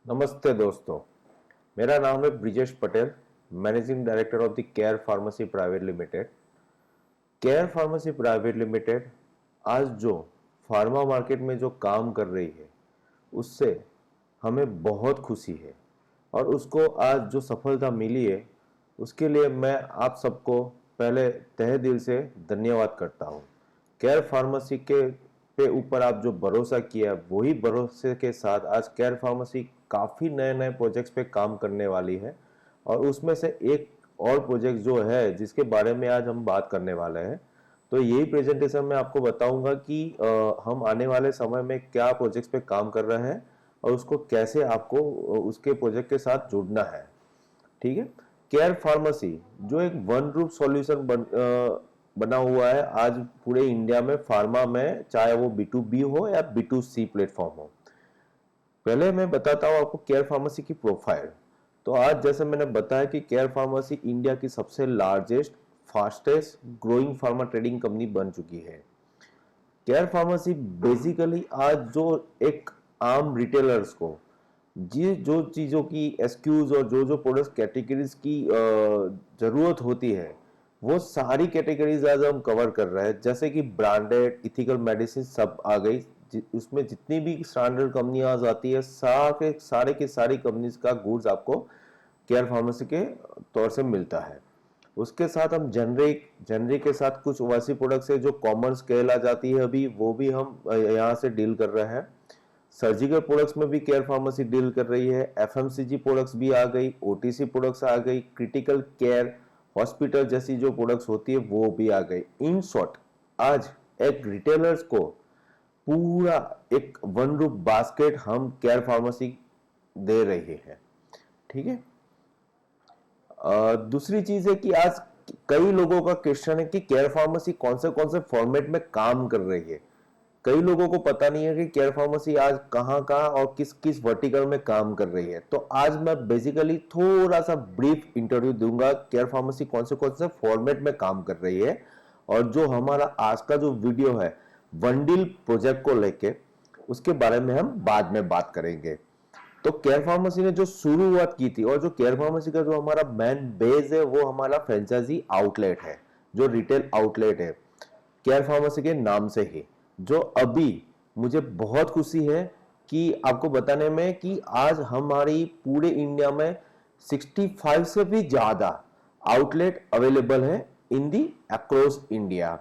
नमस्ते दोस्तों, मेरा नाम है Brijesh Patel, managing director of the care pharmacy private limited. Care pharmacy private limited आज जो फार्मा मार्केट में जो काम कर रही है उससे हमें बहुत खुशी है और उसको आज जो सफलता मिली है उसके लिए मैं आप सबको पहले तहे दिल से धन्यवाद करता हूँ। केयर फार्मेसी के पे ऊपर आप जो भरोसा किया वही भरोसे के साथ आज केयर फार्मेसी काफ़ी नए नए प्रोजेक्ट्स पे काम करने वाली है और उसमें से एक और प्रोजेक्ट जो है जिसके बारे में आज हम बात करने वाले हैं। तो यही प्रेजेंटेशन में आपको बताऊंगा कि हम आने वाले समय में क्या प्रोजेक्ट्स पे काम कर रहे हैं और उसको कैसे आपको उसके प्रोजेक्ट के साथ जुड़ना है। ठीक है। केयर फार्मेसी जो एक वन रूप सॉल्यूशन बना हुआ है आज पूरे इंडिया में फार्मा में, चाहे वो B2B हो या B2C प्लेटफॉर्म हो। पहले मैं बताता हूँ आपको केयर फार्मेसी की प्रोफाइल। तो आज जैसे मैंने बताया कि केयर फार्मेसी इंडिया की सबसे largest fastest growing pharma trading company बन चुकी है। केयर फार्मेसी बेसिकली आज जो एक आम रिटेलर्स को जी जो चीज़ों की एसक्यूज और जो जो प्रोडक्ट कैटेगरीज की ज़रूरत होती है वो सारी कैटेगरीज आज हम कवर कर रहे हैं। जैसे कि ब्रांडेड इथिकल मेडिसिन सब आ गई, उसमें जितनी भी स्टैंडर्ड कंपनियां आती है सारे के सारी कंपनीज का गुड्स आपको केयर फार्मेसी के तौर से मिलता है। उसके साथ हम जनरिक के साथ कुछ वैसी प्रोडक्ट्स है जो कॉमन स्केल आ जाती है, अभी वो भी हम यहाँ से डील कर रहे हैं। सर्जिकल प्रोडक्ट्स में भी केयर फार्मेसी डील कर रही है। एफएमसीजी प्रोडक्ट्स भी आ गई, ओटीसी प्रोडक्ट्स आ गई, क्रिटिकल केयर हॉस्पिटल जैसी जो प्रोडक्ट्स होती है वो भी आ गई। इन शॉर्ट आज एक रिटेलर्स को पूरा एक वन रूप बास्केट हम केयर फार्मेसी दे रही है। ठीक है। दूसरी चीज है कि आज कई लोगों का क्वेश्चन है कि केयर फार्मेसी कौन से फॉर्मेट में काम कर रही है। कई लोगों को पता नहीं है कि केयर फार्मेसी आज कहाँ कहाँ और किस किस वर्टिकल में काम कर रही है। तो आज मैं बेसिकली थोड़ा सा ब्रीफ इंटरव्यू दूंगा केयर फार्मेसी कौन से फॉर्मेट में काम कर रही है। और जो हमारा आज का जो वीडियो है वनडील प्रोजेक्ट को लेके उसके बारे में हम बाद में बात करेंगे। तो केयर फार्मेसी ने जो शुरुआत की थी और जो केयर फार्मेसी का जो हमारा मेन बेस है वो हमारा फ्रेंचाइजी आउटलेट है, जो रिटेल आउटलेट है केयर फार्मेसी के नाम से ही। जो अभी मुझे बहुत खुशी है कि आपको बताने में कि आज हमारी पूरे इंडिया में 65 से भी ज्यादा आउटलेट अवेलेबल है इन दी अक्रॉस इंडिया।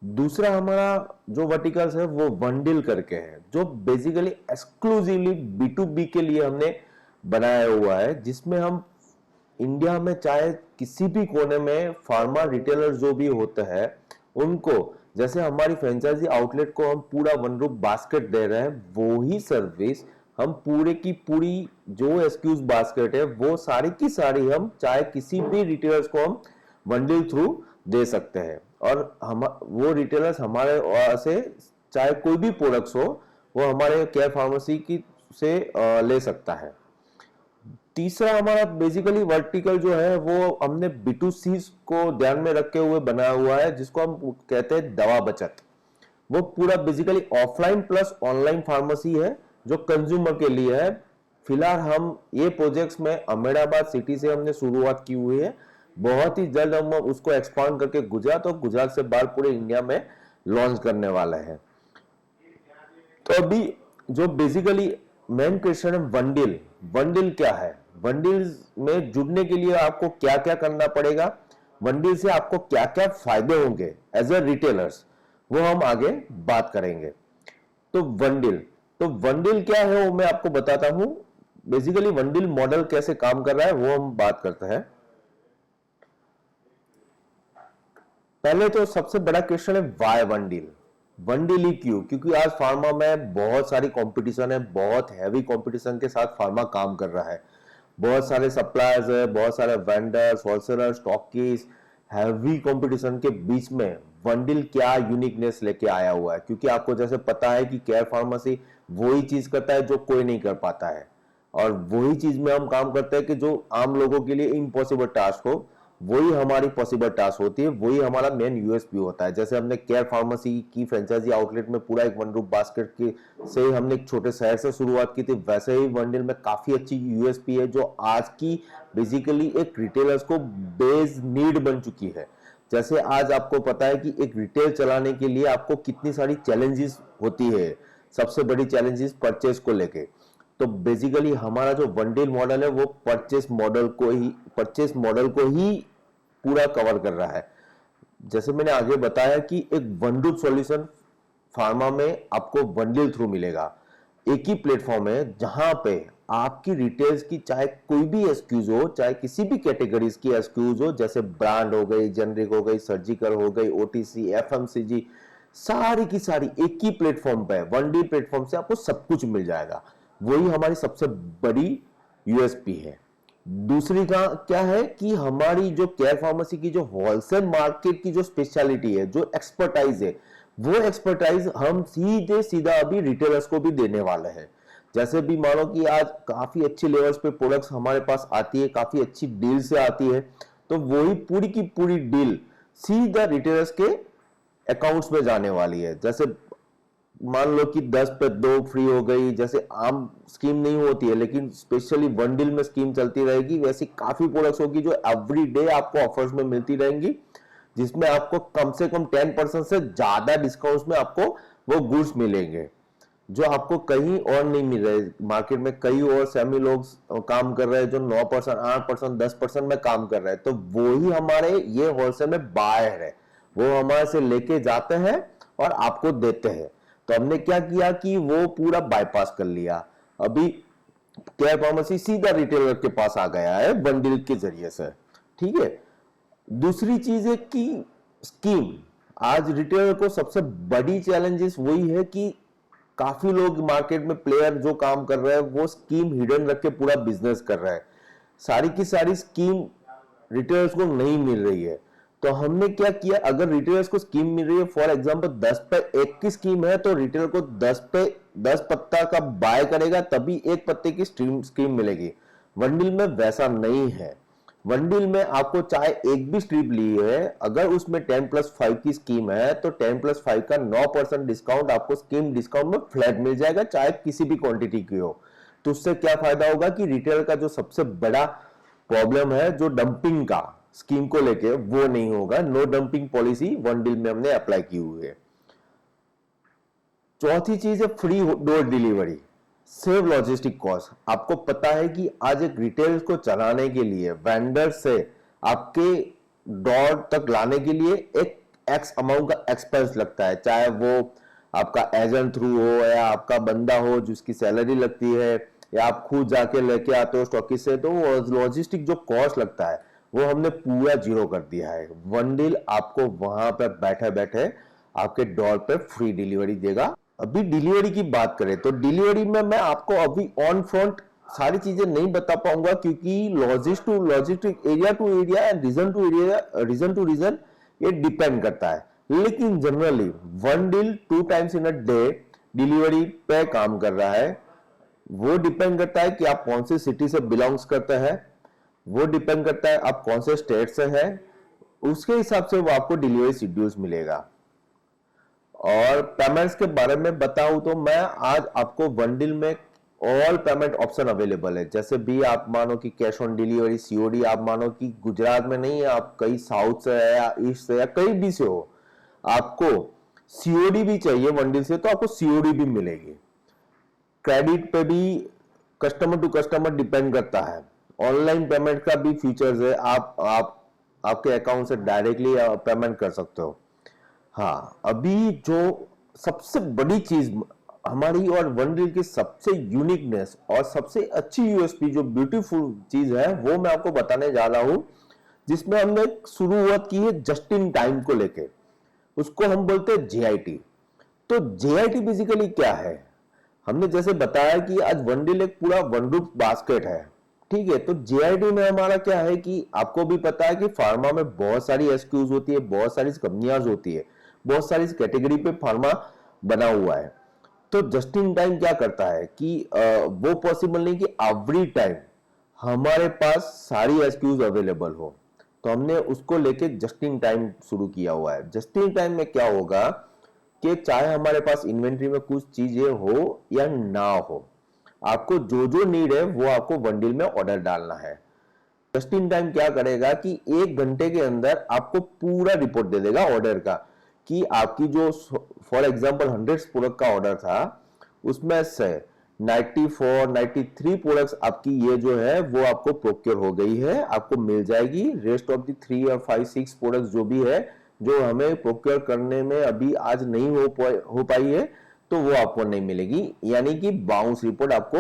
दूसरा हमारा जो वर्टिकल्स है वो वनडील करके है, जो बेसिकली एक्सक्लूसिवली B2B के लिए हमने बनाया हुआ है, जिसमें हम इंडिया में चाहे किसी भी कोने में फार्मा रिटेलर जो भी होता है उनको, जैसे हमारी फ्रेंचाइजी आउटलेट को हम पूरा वन रूप बास्केट दे रहे हैं, वो ही सर्विस हम पूरे की पूरी जो एसक्यूज बास्केट है वो सारी की सारी हम चाहे किसी भी रिटेलर्स को हम बंडल थ्रू दे सकते हैं। और हम वो रिटेलर्स हमारे से चाहे कोई भी प्रोडक्ट्स हो वो हमारे केयर फार्मेसी की से ले सकता है। तीसरा हमारा बेसिकली वर्टिकल जो है वो हमने B2C को ध्यान में रखे हुए बनाया हुआ है, जिसको हम कहते हैं दवा बचत। वो पूरा basically offline plus online pharmacy है जो कंज्यूमर के लिए है। फिलहाल हम ये प्रोजेक्ट्स में अहमदाबाद सिटी से हमने शुरुआत की हुई है। बहुत ही जल्द हम उसको एक्सपांड करके गुजरात और गुजरात से बाहर पूरे इंडिया में लॉन्च करने वाला है। तो अभी जो बेसिकली मेन क्वेश्चन है वनडील, वनडील क्या है, वनडील में जुड़ने के लिए आपको क्या क्या करना पड़ेगा, वनडील से आपको क्या क्या फायदे होंगे एज ए रिटेलर्स, वो हम आगे बात करेंगे। तो वनडील, तो वनडील क्या है वो मैं आपको बताता हूं। बेसिकली वनडील मॉडल कैसे काम कर रहा है वो हम बात करते हैं। पहले तो सबसे बड़ा क्वेश्चन है वाई वनडील, वनडील ही क्यों? क्योंकि आज फार्मा में बहुत सारी कंपटीशन है, बहुत हैवी कंपटीशन के साथ फार्मा काम कर रहा है। बहुत सारे सप्लायर्स है, बहुत सारे वेंडर्स, होलसेलर, स्टॉकीज, हैवी कंपटीशन के बीच में वनडील क्या यूनिकनेस लेके आया हुआ है। क्योंकि आपको जैसे पता है कि केयर फार्मेसी वही चीज करता है जो कोई नहीं कर पाता है, और वही चीज में हम काम करते हैं कि जो आम लोगों के लिए इम्पॉसिबल टास्क हो वही हमारी पॉसिबल टास्क होती है, वही हमारा मेन यूएसपी होता है। जैसे हमने केयर फार्मेसी की फ्रेंचाइजी आउटलेट में पूरा एक वन रूफ बास्केट की से हमने एक छोटे शहर से शुरुआत की थी, वैसे ही वनडील में काफी अच्छी यूएसपी है जो आज की बेसिकली एक रिटेलर्स को बेस नीड बन चुकी है। जैसे आज आपको पता है कि एक रिटेल चलाने के लिए आपको कितनी सारी चैलेंजेस होती है। सबसे बड़ी चैलेंजेस परचेस को लेके, तो बेसिकली हमारा जो वनडील मॉडल है वो परचेस मॉडल को ही पूरा कवर कर रहा है। जैसे मैंने आगे बताया कि एक वन रूफ सॉल्यूशन फार्मा में आपको वनडील थ्रू मिलेगा। एक ही प्लेटफॉर्म है जहां पे आपकी रिटेल्स की चाहे कोई भी एसक्यूज हो, चाहे किसी भी कैटेगरीज की एसक्यूज हो, जैसे ब्रांड हो गई, जेनरिक हो गई, सर्जिकल हो गई, ओटीसी, एफएमसीजी, सारी की सारी एक ही प्लेटफॉर्म पे, वन डी प्लेटफॉर्म से आपको सब कुछ मिल जाएगा। वही हमारी सबसे बड़ी यूएसपी है। दूसरी का क्या है कि हमारी जो केयर फार्मेसी की जो होलसेल मार्केट की जो स्पेशलिटी है, जो एक्सपर्टाइज है, वो एक्सपर्टाइज हम सीधे सीधा अभी रिटेलर्स को भी देने वाले हैं। जैसे भी मानो कि आज काफी अच्छी लेवल्स पे प्रोडक्ट्स हमारे पास आती है, काफी अच्छी डील से आती है, तो वही पूरी की पूरी डील सीधा रिटेलर्स के अकाउंट्स में जाने वाली है। जैसे मान लो कि 10 पे 2 फ्री हो गई, जैसे आम स्कीम नहीं होती है लेकिन स्पेशली बंडल में स्कीम चलती रहेगी, वैसी काफी प्रोडक्ट्स होगी जो एवरी डे आपको ऑफर्स में मिलती रहेंगी, जिसमें आपको कम से कम 10% से ज्यादा डिस्काउंट्स में आपको वो गुड्स मिलेंगे जो आपको कहीं और नहीं मिल रहे। मार्केट में कई और सेमी लोग काम कर रहे हैं जो 9%, 8%, 10% में काम कर रहे हैं, तो वो ही हमारे ये होलसेल में बायर है, वो हमारे से लेके जाते हैं और आपको देते हैं। तो हमने क्या किया कि वो पूरा बाईपास कर लिया। अभी केयर फार्मेसी सीधा रिटेलर के पास आ गया है बंडल के जरिए से। ठीक है। दूसरी चीज है कि स्कीम, आज रिटेलर को सबसे बड़ी चैलेंजेस वही है कि काफी लोग मार्केट में प्लेयर जो काम कर रहे हैं वो स्कीम हिडन रख के पूरा बिजनेस कर रहे हैं। सारी की सारी स्कीम रिटेलर्स को नहीं मिल रही है। तो हमने क्या किया, अगर रिटेलर्स को स्कीम मिल रही है, फॉर एग्जांपल 10 पे 1 की स्कीम है, तो रिटेलर को 10 पे 10 पत्ता का बाय करेगा तभी 1 पत्ते की स्कीम मिलेगी। वनडील में वैसा नहीं है। वनडील में आपको चाहे एक भी स्ट्रिप ली है, अगर उसमें 10+5 की स्कीम है तो 10+5 का 9% डिस्काउंट आपको स्कीम डिस्काउंट में फ्लैट मिल जाएगा, चाहे किसी भी क्वांटिटी की हो। तो उससे क्या फायदा होगा कि रिटेलर का जो सबसे बड़ा प्रॉब्लम है जो डंपिंग का स्कीम को लेके, वो नहीं होगा। No dumping policy One Deal में हमने अप्लाई की हुई है। चौथी चीज है free door delivery, save logistic cost. आपको पता है कि आज एक रिटेल को चलाने के लिए वेंडर से आपके डोर तक लाने के लिए एक एक्स अमाउंट का एक्सपेंस लगता है, चाहे वो आपका एजेंट थ्रू हो या आपका बंदा हो जिसकी सैलरी लगती है, या आप खुद जाके लेके आते हो स्टॉकिस्ट से, तो वो लॉजिस्टिक जो कॉस्ट लगता है वो हमने पूरा जीरो कर दिया है। वन डील आपको वहां पर बैठे बैठे आपके डोर पे फ्री डिलीवरी देगा। अभी डिलीवरी की बात करें तो डिलीवरी में मैं आपको अभी ऑन फ्रंट सारी चीजें नहीं बता पाऊंगा, क्योंकि logistic area to area and region to region ये डिपेंड करता है। लेकिन generally One Deal 2 times in a day delivery पे काम कर रहा है। वो डिपेंड करता है कि आप कौन सी सिटी से बिलोंग्स करते हैं, वो डिपेंड करता है आप कौन से स्टेट से हैं, उसके हिसाब से वो आपको डिलीवरी शेड्यूल्स मिलेगा। और पेमेंट्स के बारे में बताऊं तो मैं आज आपको वनडील में ऑल पेमेंट ऑप्शन अवेलेबल है। जैसे भी आप मानो कि कैश ऑन डिलीवरी, सीओडी, आप मानो कि गुजरात में नहीं है, आप कहीं साउथ से है या ईस्ट से या कहीं भी से हो, आपको सीओडी भी चाहिए वनडील से तो आपको सीओडी भी मिलेगी। क्रेडिट पे भी कस्टमर टू कस्टमर डिपेंड करता है। ऑनलाइन पेमेंट का भी फीचर्स है, आप आपके अकाउंट से डायरेक्टली पेमेंट कर सकते हो। हाँ, अभी जो सबसे बड़ी चीज हमारी और वनडील की सबसे यूनिकनेस और सबसे अच्छी यूएसपी जो ब्यूटीफुल चीज है वो मैं आपको बताने जा रहा हूं, जिसमें हमने शुरुआत की है जस्ट इन टाइम को लेके। उसको हम बोलते हैं जेआईटी। तो जेआईटी बेसिकली क्या है, हमने जैसे बताया कि आज वनडील एक पूरा वन रूफ बास्केट है। ठीक है। तो जेआईटी में हमारा क्या है कि आपको भी पता है कि फार्मा में बहुत सारी एसक्यूज होती है, बहुत सारी कंपनियां होती है, बहुत सारी कैटेगरी पे फार्मा बना हुआ है। तो जस्ट इन टाइम क्या करता है कि वो पॉसिबल नहीं कि एवरी टाइम हमारे पास सारी एसक्यूज अवेलेबल हो। तो हमने उसको लेके जस्ट इन टाइम शुरू किया हुआ है। जस्ट इन टाइम में क्या होगा कि चाहे हमारे पास इन्वेंट्री में कुछ चीजें हो या ना हो, आपको जो जो नीड है वो आपको बंडल में ऑर्डर डालना है। जस्ट इन टाइम क्या करेगा कि 1 घंटे के अंदर आपको पूरा रिपोर्ट दे देगा ऑर्डर का, कि आपकी जो फॉर एग्जांपल 100 प्रोडक्ट का ऑर्डर था, उसमें से 94 93 प्रोडक्ट्स आपकी ये जो है वो आपको प्रोक्योर हो गई है, आपको मिल जाएगी। रेस्ट ऑफ द 3 और 5 6 प्रोडक्ट्स जो भी है, जो हमें प्रोक्योर करने में अभी आज नहीं हो पाई है, तो वो आपको नहीं मिलेगी। यानी कि बाउंस रिपोर्ट आपको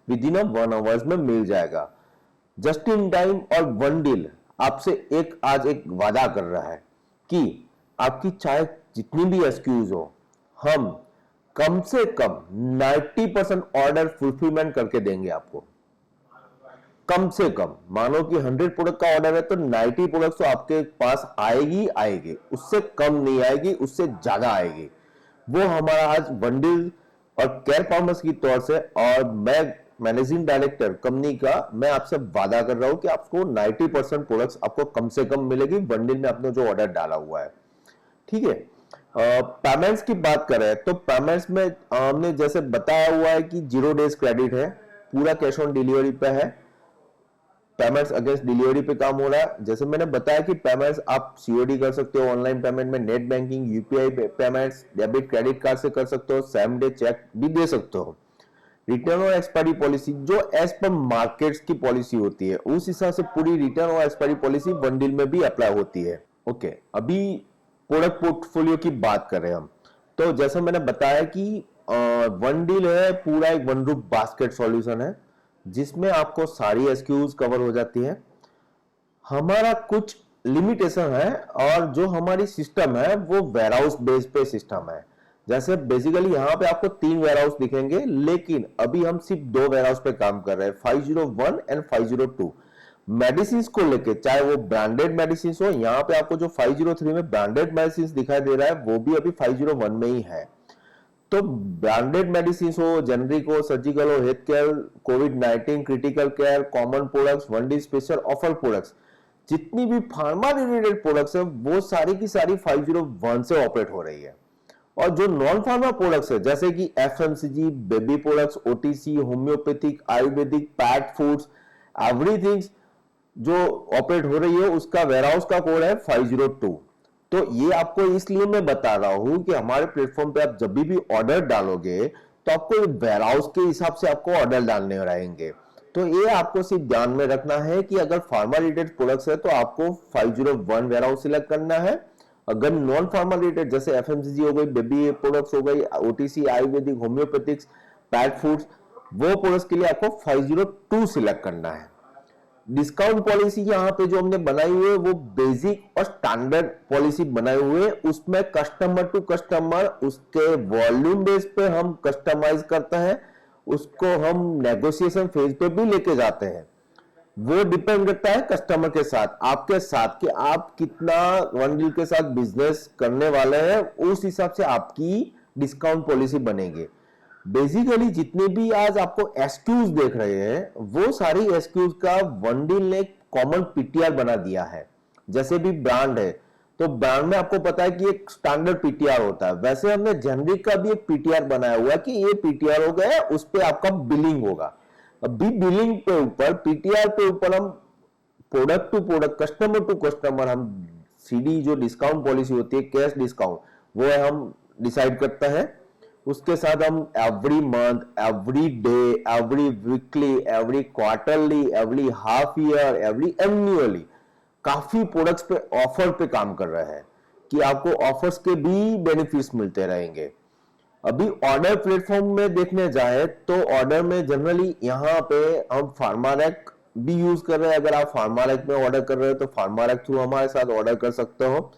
विद इन 1 आवर्स में मिल जाएगा। जस्ट इन टाइम और बंडल आपसे आज एक वादा कर रहा है कि आपकी चाहे जितनी भी एसक्यूज हो, हम कम से कम 90% ऑर्डर फुलफिलमेंट करके देंगे आपको। कम से कम मानो कि 100 प्रोडक्ट का ऑर्डर है तो 90 प्रोडक्ट तो आपके पास आएगी, उससे कम नहीं आएगी, उससे ज्यादा आएगी। वो हमारा आज बंडल और केयर फार्मर्स की तौर से, और मैं मैनेजिंग डायरेक्टर कंपनी का, मैं आपसे वादा कर रहा हूं कि आपको 90% प्रोडक्ट्स आपको कम से कम मिलेगी बंडल में आपने जो ऑर्डर डाला हुआ है। ठीक है। पेमेंट्स की बात करें तो पेमेंट्स में हमने जैसे बताया हुआ है कि 0 डेज क्रेडिट है, पूरा कैश ऑन डिलीवरी पे है, पेमेंट्स अगेंस्ट डिलीवरी पे काम हो रहा है। जैसे मैंने बताया कि पेमेंट्स आप सीओडी कर सकते हो, ऑनलाइन पेमेंट में net banking, UPI payments, debit credit card से कर सकते हो, सेम डे चेक भी दे सकते हो। रिटर्न और एक्सपायरी पॉलिसी जो एज पर मार्केट्स की पॉलिसी होती है, उस हिसाब से पूरी रिटर्न और एक्सपायरी पॉलिसी बंडल में भी अप्लाई होती है। ओके, अभी प्रोडक्ट पोर्टफोलियो की बात करें हम, तो जैसे मैंने बताया कि बंडल है पूरा एक वन रूफ बास्केट सॉल्यूशन है, जिसमें आपको सारी एसक्यूज कवर हो जाती है। हमारा कुछ लिमिटेशन है, और जो हमारी सिस्टम है वो वेयरहाउस बेस्ड पे सिस्टम है। जैसे बेसिकली यहाँ पे आपको 3 वेयरहाउस दिखेंगे, लेकिन अभी हम सिर्फ 2 वेयरहाउस पे काम कर रहे हैं, 501 एंड 502। मेडिसिन को लेके, चाहे वो ब्रांडेड मेडिसिन हो, यहाँ पे आपको जो 503 में ब्रांडेड मेडिसिन दिखाई दे रहा है वो भी अभी 501 में ही है। तो ब्रांडेड मेडिसिन हो, जेनरिक हो, सर्जिकल हो, हेल्थ केयर, कोविड-19 critical care, common products, one day special offer products, जितनी भी फार्मा रिलेटेड प्रोडक्ट्स है वो सारी की सारी 501 से ऑपरेट हो रही है। और जो नॉन फार्मा प्रोडक्ट्स है जैसे कि FMCG, baby products, OTC, homeopathic, Ayurvedic, PAT foods, everything जो ऑपरेट हो रही है, उसका वेयरहाउस का कोड है 502। तो ये आपको इसलिए मैं बता रहा हूं कि हमारे प्लेटफॉर्म पे आप जब भी ऑर्डर डालोगे तो आपको वेयरहाउस के हिसाब से आपको ऑर्डर डालने रहेंगे। तो ये आपको सिर्फ ध्यान में रखना है कि अगर फार्मा रिलेटेड प्रोडक्ट्स है तो आपको 501 वेयरहाउस सिलेक्ट करना है। अगर नॉन फार्मा रिलेटेड जैसे एफएमसीजी हो गई, बेबी प्रोडक्ट्स हो गई, ओटीसी, आयुर्वेदिक, होम्योपैथिक्स, पैट फूड्स, वो प्रोडक्ट्स के लिए आपको 502 सिलेक्ट करना है। डिस्काउंट पॉलिसी यहाँ पे जो हमने बनाई हुई है वो बेसिक और स्टैंडर्ड पॉलिसी बनाई हुई है। उसमें कस्टमर टू कस्टमर उसके वॉल्यूम बेस पे हम कस्टमाइज करते हैं, उसको हम नेगोशिएशन फेज पे भी लेके जाते हैं। वो डिपेंड करता है कस्टमर के साथ, आपके साथ, कि आप कितना बंडल के साथ बिजनेस करने वाले हैं, उस हिसाब से आपकी डिस्काउंट पॉलिसी बनेगी। बेसिकली जितने भी आज आपको एसक्यूज देख रहे हैं वो सारी एसक्यूज का बंडल ने कॉमन पीटीआर बना दिया है। जैसे भी ब्रांड है तो ब्रांड में आपको पता है कि एक स्टैंडर्ड पीटीआर होता है, वैसे हमने जेनरिक का भी एक पीटीआर बनाया हुआ है कि ये पीटीआर हो गया, उस पर आपका बिलिंग होगा। अभी बिलिंग पे ऊपर, पीटीआर पे ऊपर हम product to product, customer to customer, हम सीडी जो डिस्काउंट पॉलिसी होती है, कैश डिस्काउंट, वो हम डिसाइड करते हैं। उसके साथ हम every month, every day, every weekly, every quarterly, every half year, every annually काफी प्रोडक्ट्स पे ऑफर पे काम कर रहे हैं कि आपको ऑफर्स के भी बेनिफिट्स मिलते रहेंगे। अभी ऑर्डर प्लेटफॉर्म में देखने जाए तो ऑर्डर में जनरली यहाँ पे हम फार्मारैक भी यूज कर रहे हैं। अगर आप फार्मारैक में ऑर्डर कर रहे हो तो फार्मारैक थ्रू हमारे साथ ऑर्डर कर सकते हो।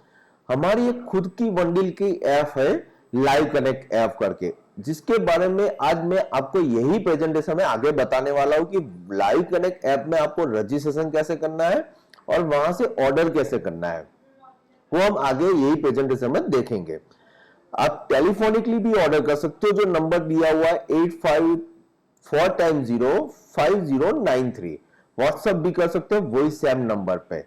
हमारी एक खुद की बंडल की ऐप है लाइव कनेक्ट ऐप करके, जिसके बारे में आज मैं आपको यही प्रेजेंटेशन में आगे बताने वाला हूं कि लाइव कनेक्ट ऐप में आपको रजिस्ट्रेशन कैसे करना है और वहां से ऑर्डर कैसे करना है, वो हम आगे यही प्रेजेंटेशन में देखेंगे। आप टेलीफोनिकली भी ऑर्डर कर सकते हो, जो नंबर दिया हुआ है 85405093। व्हाट्सएप भी कर सकते हो वही सेम नंबर पे।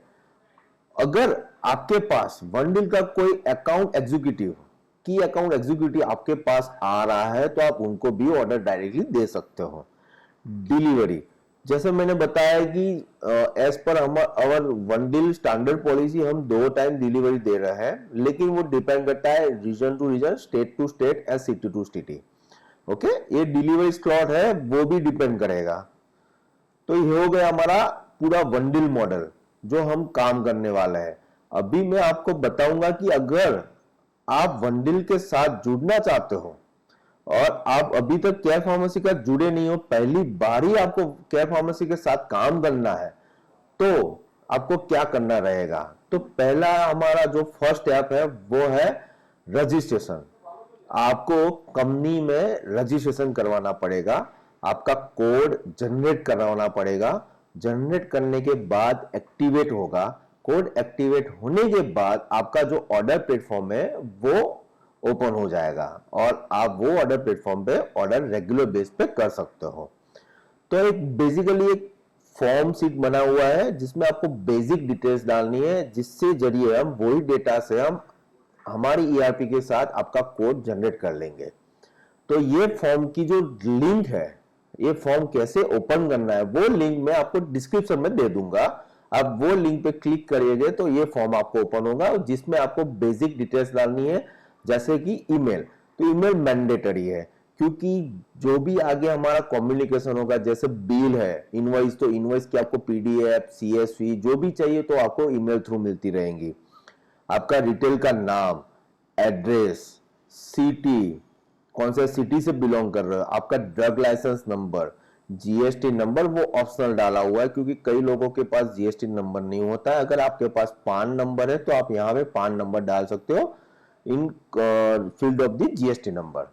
अगर आपके पास वनडील का कोई अकाउंट एग्जीक्यूटिव, की अकाउंट एग्जीक्यूटिव आपके पास आ रहा है तो आप उनको भी ऑर्डर डायरेक्टली दे सकते हो। डिलीवरी, जैसे मैंने बताया कि एज पर अवर वनडील स्टैंडर्ड पॉलिसी हम 2 टाइम डिलीवरी दे रहे हैं, लेकिन वो डिपेंड करता है region to region, state to state and city to city. Okay, ये डिलीवरी स्लॉट है वो भी डिपेंड करेगा। तो ये हो गया हमारा पूरा वनडील मॉडल जो हम काम करने वाला है। अभी मैं आपको बताऊंगा कि अगर आप वनडील के साथ जुड़ना चाहते हो और आप अभी तक केयर फार्मेसी का जुड़े नहीं हो, पहली बार ही आपको केयर फार्मेसी के साथ काम करना है, तो आपको क्या करना रहेगा। तो पहला हमारा जो फर्स्ट ऐप है वो है रजिस्ट्रेशन। आपको कंपनी में रजिस्ट्रेशन करवाना पड़ेगा, आपका कोड जनरेट करवाना पड़ेगा। जनरेट करने के बाद एक्टिवेट होगा। कोड एक्टिवेट होने के बाद आपका जो ऑर्डर प्लेटफॉर्म है वो ओपन हो जाएगा और आप वो ऑर्डर प्लेटफॉर्म पे ऑर्डर रेगुलर बेस पे कर सकते हो। तो एक बेसिकली एक फॉर्म शीट बना हुआ है जिसमें आपको बेसिक डिटेल्स डालनी है, जिससे जरिए हम वही डेटा से हम हमारी ईआरपी के साथ आपका कोड जनरेट कर लेंगे। तो ये फॉर्म की जो लिंक है, ये फॉर्म कैसे ओपन करना है, वो लिंक मैं आपको डिस्क्रिप्शन में दे दूंगा। आप वो लिंक पे क्लिक करिएगा तो ये फॉर्म आपको ओपन होगा, जिसमें आपको बेसिक डिटेल्स डालनी है, जैसे कि ईमेल। तो ईमेल मैंडेटरी है, क्योंकि जो भी आगे हमारा कम्युनिकेशन होगा, जैसे बिल है, इनवॉइस, तो इनवॉइस की आपको पीडीएफ, सीएसवी जो भी चाहिए तो आपको ईमेल थ्रू मिलती रहेंगी। आपका रिटेल का नाम, एड्रेस, सिटी, कौन से सिटी से बिलोंग कर रहे हो, आपका drug licence number, GST number वो ऑप्शनल डाला हुआ है, क्योंकि कई लोगों के पास जीएसटी नंबर नहीं होता है। अगर आपके पास पान नंबर है तो आप यहाँ पे पान नंबर डाल सकते हो in field of the GST number.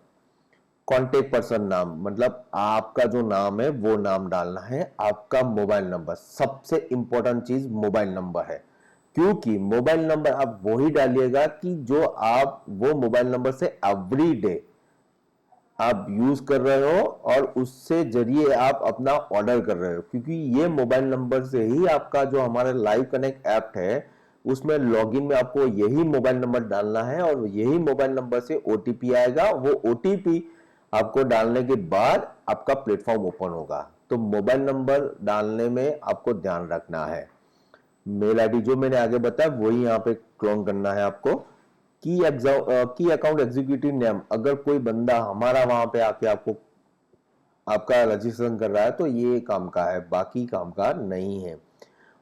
Contact person नाम, मतलब आपका जो नाम है वो नाम डालना है। आपका मोबाइल नंबर, सबसे इंपॉर्टेंट चीज मोबाइल नंबर है, क्योंकि मोबाइल नंबर आप वही डालिएगा कि जो आप वो मोबाइल नंबर से एवरी डे आप यूज कर रहे हो और उससे जरिए आप अपना ऑर्डर कर रहे हो। क्योंकि ये मोबाइल नंबर से ही आपका जो हमारा लाइव कनेक्ट ऐप है उसमें लॉगिन में आपको यही मोबाइल नंबर डालना है और यही मोबाइल नंबर से ओटीपी आएगा। वो ओटीपी आपको डालने के बाद आपका प्लेटफॉर्म ओपन होगा। तो मोबाइल नंबर डालने में आपको ध्यान रखना है। मेल आईडी जो मैंने आगे बताया वही यहाँ पे क्लोन करना है आपको। की अकाउंट एग्जीक्यूटिव नेम, अगर कोई बंदा हमारा वहां पे आके आपको आपका रजिस्ट्रेशन कर रहा है तो ये काम का है, बाकी काम का नहीं है।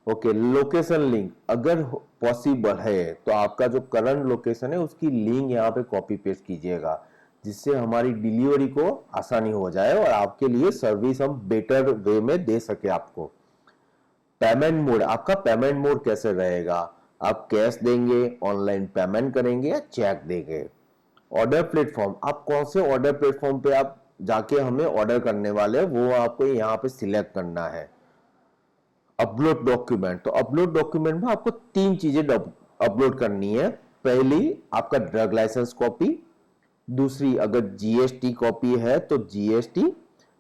ओके, लोकेशन लिंक, अगर पॉसिबल है तो आपका जो करंट लोकेशन है उसकी लिंक यहाँ पे कॉपी पेस्ट कीजिएगा, जिससे हमारी डिलीवरी को आसानी हो जाए और आपके लिए सर्विस हम बेटर वे में दे सके आपको। पेमेंट मोड, आपका पेमेंट मोड कैसे रहेगा, आप कैश देंगे, ऑनलाइन पेमेंट करेंगे या चेक देंगे। ऑर्डर प्लेटफॉर्म, आप कौन से ऑर्डर प्लेटफॉर्म पे आप जाके हमें ऑर्डर करने वाले हैं वो आपको यहाँ पे सिलेक्ट करना है। अपलोड डॉक्यूमेंट, तो अपलोड डॉक्यूमेंट में आपको 3 चीजें अपलोड करनी है। पहली आपका ड्रग लाइसेंस कॉपी, दूसरी अगर जीएसटी कॉपी है तो जीएसटी,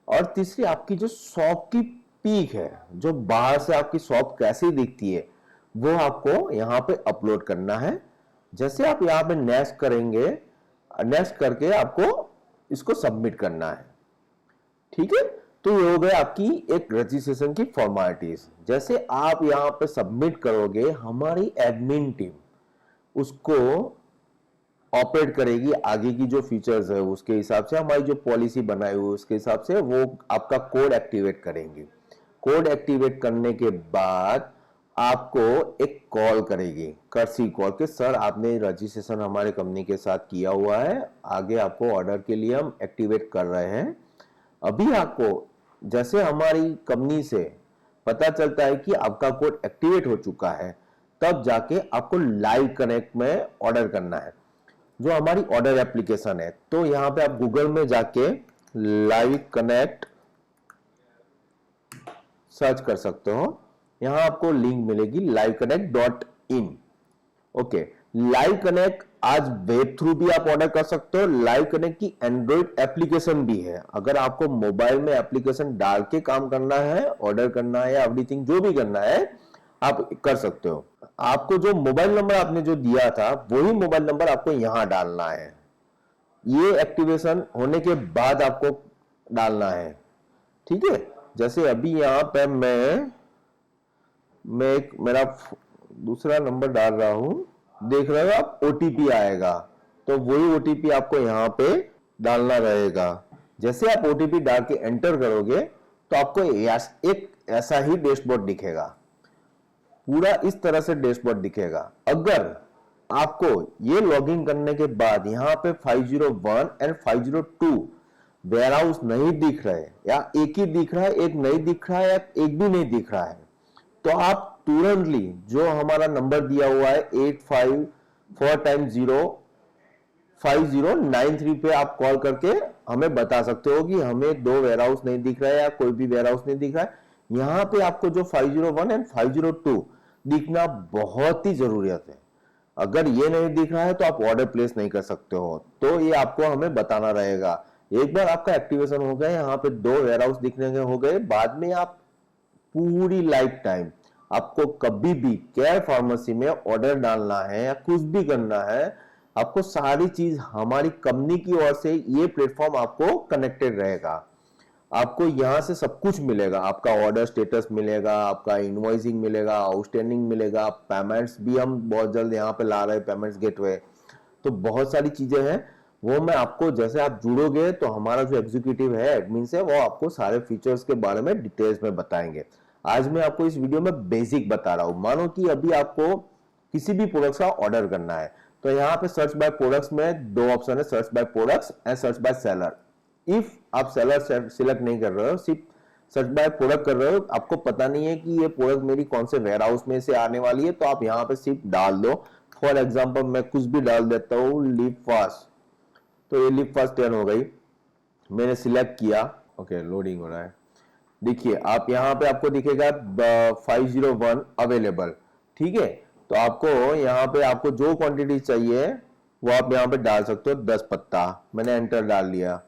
और तीसरी आपकी जो शॉप की पीक है, जो बाहर से आपकी शॉप कैसी दिखती है वो आपको यहाँ पे अपलोड करना है। जैसे आप यहाँ पे नेक्स्ट करेंगे, नेक्स्ट करके आपको इसको सबमिट करना है। ठीक है, तो ये हो गया आपकी एक रजिस्ट्रेशन की फॉर्मेलिटीज। जैसे आप यहाँ पे सबमिट करोगे, हमारी एडमिन टीम उसको ऑपरेट करेगी, आगे की जो फीचर्स है उसके हिसाब से, हमारी जो पॉलिसी बनाई हुई है उसके हिसाब से वो आपका कोड एक्टिवेट करेंगे। कोड एक्टिवेट करने के बाद आपको एक कॉल करेगी, कर्सी कॉल के सर आपने रजिस्ट्रेशन हमारे कंपनी के साथ किया हुआ है, आगे आपको ऑर्डर के लिए हम एक्टिवेट कर रहे हैं। अभी आपको जैसे हमारी कंपनी से पता चलता है कि आपका कोड एक्टिवेट हो चुका है, तब जाके आपको लाइव कनेक्ट में ऑर्डर करना है, जो हमारी ऑर्डर एप्लीकेशन है। तो यहां पे आप गूगल में जाके लाइव कनेक्ट सर्च कर सकते हो, यहां आपको लिंक मिलेगी liveconnect.in। ओके, लाइव कनेक्ट आज वेब थ्रू भी आप ऑर्डर कर सकते हो। लाइव कनेक्ट की एंड्रॉइड एप्लीकेशन भी है, अगर आपको मोबाइल में एप्लीकेशन डाल के काम करना है, ऑर्डर करना है, एवरीथिंग जो भी करना है, आप कर सकते हो। आपको जो मोबाइल नंबर आपने जो दिया था वही मोबाइल नंबर आपको यहां डालना है। ये एक्टिवेशन होने के बाद आपको डालना है, ठीक है। जैसे अभी यहां पे मैं एक मेरा दूसरा नंबर डाल रहा हूं, देख रहे हो आप ओटीपी आएगा, तो वही ओटीपी आपको यहां पे डालना रहेगा। जैसे आप ओटीपी डाल के एंटर करोगे तो आपको एक ऐसा ही डैशबोर्ड दिखेगा, पूरा इस तरह से डैशबोर्ड दिखेगा। अगर आपको ये लॉगिन करने के बाद यहाँ पे 501 एंड 502 वेयर हाउस नहीं दिख रहे, या एक ही दिख रहा है, एक नहीं दिख रहा है, या एक भी नहीं दिख रहा है, तो आप तुरंतली जो हमारा नंबर दिया हुआ है 85405093 पे आप कॉल करके हमें बता सकते हो कि हमें दो वेयर हाउस नहीं दिख रहा है या कोई भी वेयर हाउस नहीं दिख रहा है। यहां पे आपको जो 501 एंड 502 दिखना बहुत ही जरूरत है। अगर ये नहीं दिख रहा है तो आप ऑर्डर प्लेस नहीं कर सकते हो, तो ये आपको हमें बताना रहेगा। एक बार आपका एक्टिवेशन हो गया, यहाँ पे दो वेयर हाउस दिखने के हो गए, बाद में आप पूरी लाइफ टाइम आपको कभी भी केयर फार्मेसी में ऑर्डर डालना है या कुछ भी करना है, आपको सारी चीज हमारी कंपनी की ओर से ये प्लेटफॉर्म आपको कनेक्टेड रहेगा। आपको यहां से सब कुछ मिलेगा, आपका ऑर्डर स्टेटस मिलेगा, आपका इनवॉइसिंग मिलेगा, आउटस्टैंडिंग मिलेगा, पेमेंट्स भी हम बहुत जल्द यहाँ पे ला रहे हैं, पेमेंट्स गेटवे। तो बहुत सारी चीजें हैं, वो मैं आपको जैसे आप जुड़ोगे तो हमारा जो एग्जीक्यूटिव है, एडमिन से, वो आपको सारे फीचर्स के बारे में डिटेल्स में बताएंगे। आज मैं आपको इस वीडियो में बेसिक बता रहा हूं। मानो कि अभी आपको किसी भी प्रोडक्ट्स का ऑर्डर करना है, तो यहाँ पे सर्च बाय प्रोडक्ट्स में दो ऑप्शन है, search by products and search by seller. If आप सेलर सिलेक्ट नहीं कर रहे हो, सिर्फ सर्च बाय प्रोडक्ट कर रहे हो, आपको पता नहीं है कि ये प्रोडक्ट मेरी कौन से वेयर हाउस में से आने वाली है, तो आप यहाँ पे सिर्फ डाल दो। फॉर एग्जाम्पल मैं कुछ भी डाल देता हूँ, लिप फास्ट, तो ये लिप फास्ट 10 हो गई, मैंने सिलेक्ट किया। ओके, लोडिंग हो रहा है। देखिए आप यहाँ पे आपको दिखेगा 501 अवेलेबल, ठीक है। तो आपको यहाँ पे आपको जो क्वांटिटी चाहिए वो आप यहाँ पे डाल सकते हो। 10 पत्ता मैंने एंटर डाल लिया।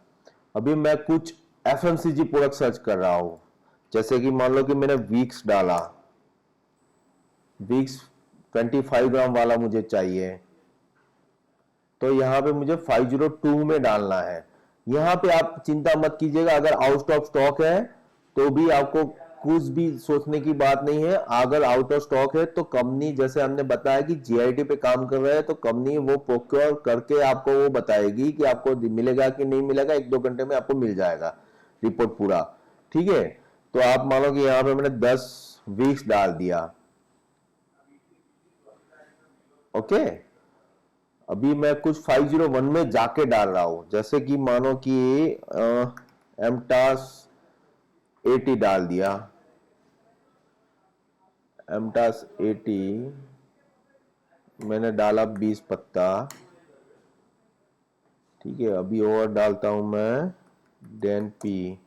अभी मैं कुछ एफएमसीजी प्रोडक्ट सर्च कर रहा हूं, जैसे कि मान लो कि मैंने वीक्स डाला, वीक्स 25 ग्राम वाला मुझे चाहिए, तो यहां पे मुझे 502 में डालना है। यहां पे आप चिंता मत कीजिएगा, अगर आउट ऑफ स्टॉक है तो भी आपको कुछ भी सोचने की बात नहीं है। अगर आउट ऑफ स्टॉक है तो कंपनी, जैसे हमने बताया कि जीआईटी पे काम कर रहे हैं, तो कंपनी वो प्रोक्योर करके आपको वो बताएगी कि आपको मिलेगा कि नहीं मिलेगा। 1-2 घंटे में आपको मिल जाएगा रिपोर्ट पूरा, ठीक है। तो आप मानो कि यहाँ पे मैंने 10 वीक्स डाल दिया। ओके, अभी मैं कुछ 501 में जाके डाल रहा हूं, जैसे कि मानो कि एमटास 80 डाल दिया। एमटास 80 मैंने डाला 20 पत्ता, ठीक है। अभी और डालता हूं मैं डेन पी,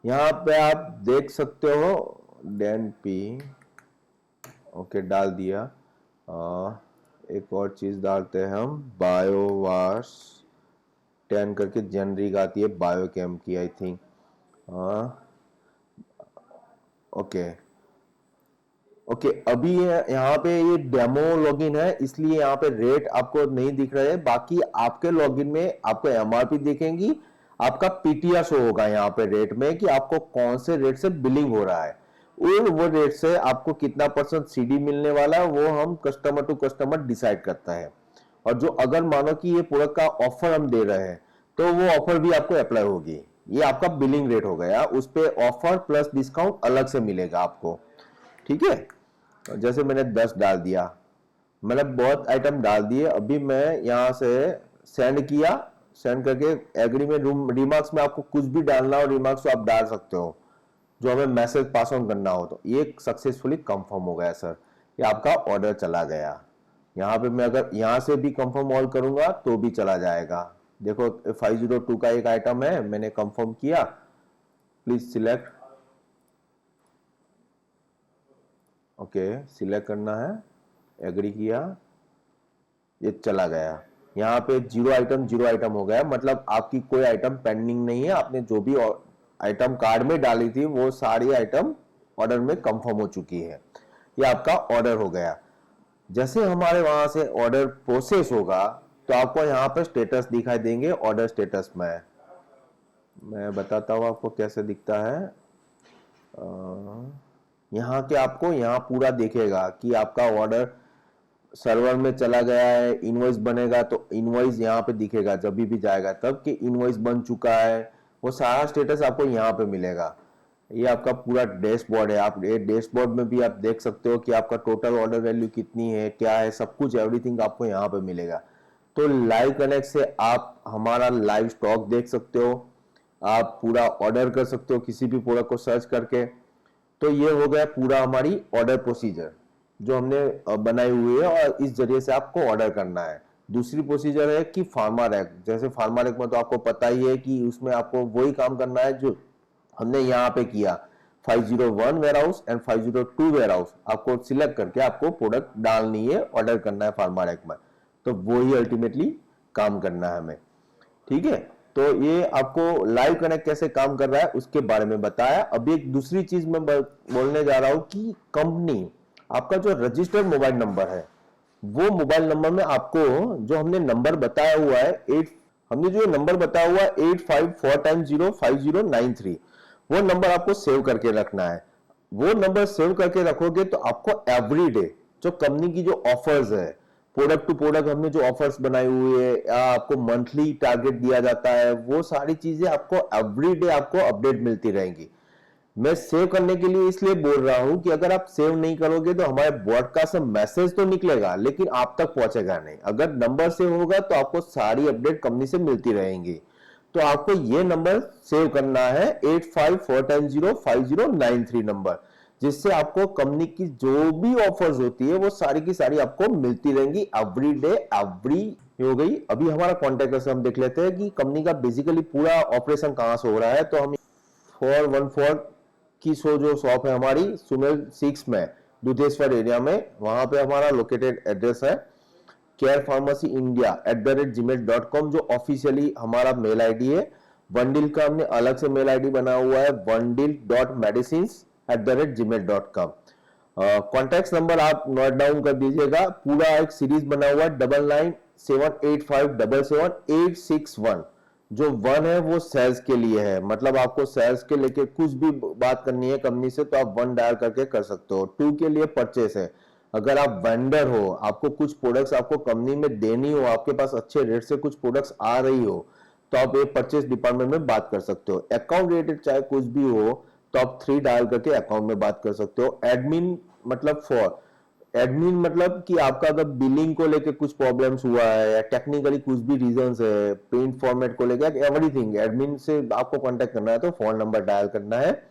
यहां पे आप देख सकते हो डेन पी। ओके, डाल दिया। एक और चीज डालते हैं हम, बायोवास 10 करके जेनरिक आती है बायोकेम की, आई थिंक। ओके ओके, अभी यहाँ पे ये डेमो लॉगिन है, इसलिए यहाँ पे रेट आपको नहीं दिख रहे हैं। बाकी आपके लॉगिन में आपको एमआरपी दिखेंगी, आपका पीटीआर शो होगा यहाँ पे रेट में कि आपको कौन से रेट से बिलिंग हो रहा है, और वो रेट से आपको कितना % सीडी मिलने वाला है वो हम कस्टमर टू कस्टमर डिसाइड करता है। और जो अगर मानो कि ये प्रोडक्ट का ऑफर हम दे रहे हैं, तो वो ऑफर भी आपको अप्लाई होगी। ये आपका बिलिंग रेट हो गया, उस पे ऑफर प्लस डिस्काउंट अलग से मिलेगा आपको, ठीक है। जैसे मैंने 10 डाल दिया, मैंने बहुत आइटम डाल दिए। अभी मैं यहां से सेंड किया, सेंड करके एग्री में, रिमार्क्स में आपको कुछ भी डालना हो रिमार्क्स तो आप डाल सकते हो, जो हमें मैसेज पास ऑन करना हो। तो ये सक्सेसफुली कंफर्म हो गया सर, ये आपका ऑर्डर चला गया। यहाँ पे मैं अगर यहाँ से भी कंफर्म ऑल करूंगा तो भी चला जाएगा। देखो 502 का एक आइटम है, मैंने कंफर्म किया, प्लीज सिलेक्ट। ओके, सिलेक्ट करना है, एग्री किया, ये चला गया। यहाँ पे 0 आइटम 0 आइटम हो गया, मतलब आपकी कोई आइटम पेंडिंग नहीं है। आपने जो भी आइटम कार्ड में डाली थी वो सारी आइटम ऑर्डर में कंफर्म हो चुकी है। ये आपका ऑर्डर हो गया। जैसे हमारे वहां से ऑर्डर प्रोसेस होगा तो आपको यहाँ पर स्टेटस दिखाई देंगे। ऑर्डर स्टेटस में मैं बताता हूँ आपको कैसे दिखता है। यहाँ के आपको यहाँ पूरा दिखेगा कि आपका ऑर्डर सर्वर में चला गया है। इनवॉइस बनेगा तो इनवॉइस यहाँ पे दिखेगा, जब भी जाएगा तब कि इनवॉइस बन चुका है, वो सारा स्टेटस आपको यहाँ पे मिलेगा। ये आपका पूरा डैशबोर्ड है। आप ये डैशबोर्ड में भी आप देख सकते हो कि आपका टोटल ऑर्डर वैल्यू कितनी है, क्या है, सब कुछ एवरीथिंग आपको यहाँ पे मिलेगा। तो लाइव कनेक्ट से आप हमारा लाइव स्टॉक देख सकते हो, आप पूरा ऑर्डर कर सकते हो किसी भी प्रोडक्ट को सर्च करके। तो ये हो गया पूरा हमारी ऑर्डर प्रोसीजर जो हमने बनाई हुई है और इस जरिए से आपको ऑर्डर करना है। दूसरी प्रोसीजर है कि फार्मा रैक। जैसे फार्मा रैक में तो आपको पता ही है कि उसमें आपको वही काम करना है जो हमने यहाँ पे किया। 501 warehouse and 502 warehouse आपको सिलेक्ट करके आपको प्रोडक्ट डालनी है, ऑर्डर करना है फार्मा रैक में। तो वो ही अल्टीमेटली काम करना है हमें। ठीक है, तो ये आपको लाइव कनेक्ट कैसे काम कर रहा है उसके बारे में बताया। अभी एक दूसरी चीज मैं बोलने जा रहा हूं कि कंपनी आपका जो रजिस्टर्ड मोबाइल नंबर है, वो मोबाइल नंबर में आपको जो हमने नंबर बताया हुआ है हमने जो नंबर बताया हुआ है 85405093, वो नंबर आपको सेव करके रखना है। वो नंबर सेव करके रखोगे तो आपको एवरीडे जो कंपनी की जो ऑफर्स है, प्रोडक्ट टू प्रोडक्ट हमने जो ऑफर्स बनाई हुई है या आपको मंथली टारगेट दिया जाता है, वो सारी चीजें आपको एवरीडे आपको अपडेट मिलती रहेंगी। मैं सेव करने के लिए इसलिए बोल रहा हूं कि अगर आप सेव नहीं करोगे तो हमारे ब्रॉडकास्ट में मैसेज तो निकलेगा लेकिन आप तक पहुंचेगा नहीं। अगर नंबर सेव होगा तो आपको सारी अपडेट कंपनी से मिलती रहेंगी। तो आपको ये नंबर सेव करना है 85405093 नंबर, जिससे आपको कंपनी की जो भी ऑफर्स होती है वो सारी की सारी आपको मिलती रहेंगी एवरी डे एवरी हो गई। अभी हमारा कॉन्टेक्ट से हम देख लेते हैं कि कंपनी का बेसिकली पूरा ऑपरेशन कहां से हो रहा है। तो हम 414 की जो शॉप है हमारी सुमेल 6 में दुधेश्वर एरिया में, वहां पे हमारा लोकेटेड एड्रेस है केयर फार्मेसी इंडिया @gmail.com, जो ऑफिशियली हमारा मेल आईडी है। वनडील का हमने अलग से मेल आईडी बना हुआ है wandil.medicines@gmail.com। कॉन्टैक्ट नंबर आप नोट डाउन कर दीजिएगा। पूरा एक सीरीज बना हुआ है 9978577861। जो 1 है वो सेल्स के लिए है, मतलब आपको सेल्स के लेके कुछ भी बात करनी है कंपनी से तो आप 1 डायल करके कर सकते हो। 2 के लिए परचेस है, अगर आप वेंडर हो, आपको कुछ प्रोडक्ट्स आपको कंपनी में देनी हो, आपके पास अच्छे रेट से कुछ प्रोडक्ट्स आ रही हो, तो आप एक परचेस डिपार्टमेंट में बात कर सकते हो। अकाउंट रिलेटेड चाहे कुछ भी हो तो आप 3 डायल करके अकाउंट में बात कर सकते हो। एडमिन मतलब कि आपका अगर बिलिंग को लेके कुछ प्रॉब्लम्स हुआ है या टेक्निकली कुछ भी रीजंस है, प्रिंट फॉर्मेट को लेकर एवरीथिंग, एडमिन से आपको कांटेक्ट करना है तो फोन नंबर डायल करना है।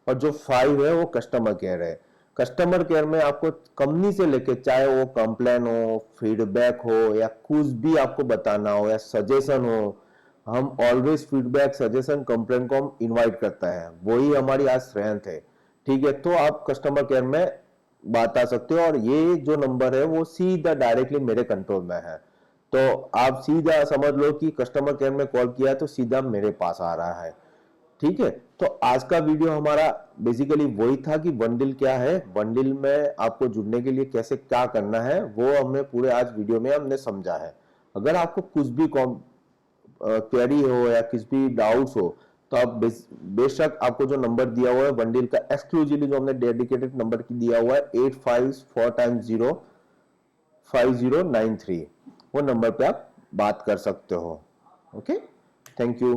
और जो 5 है वो कस्टमर केयर है। कस्टमर केयर में आपको कंपनी से लेके चाहे वो कंप्लेन हो, फीडबैक हो या कुछ भी आपको बताना हो या सजेशन हो, हम ऑलवेज फीडबैक, सजेशन, कंप्लेन को हम इनवाइट करता है। वही हमारी आज स्ट्रेंथ है। ठीक है, तो आप कस्टमर केयर में बात आ सकते हो और ये जो नंबर है वो सीधा डायरेक्टली मेरे कंट्रोल में है। तो आप सीधा समझ लो कि कस्टमर केयर में कॉल किया तो सीधा मेरे पास आ रहा है। ठीक है, तो आज का वीडियो हमारा बेसिकली वही था कि बंडल क्या है, बंडल में आपको जुड़ने के लिए कैसे क्या करना है वो हमने पूरे आज वीडियो में हमने समझा है। अगर आपको कुछ भी क्वेरी हो या किसी भी डाउट्स हो तो आप बेशक आपको जो नंबर दिया हुआ है बंडल का एक्सक्लूसिवली जो हमने डेडिकेटेड नंबर दिया हुआ है 85405093, वो नंबर पे आप बात कर सकते हो। Okay, thank you.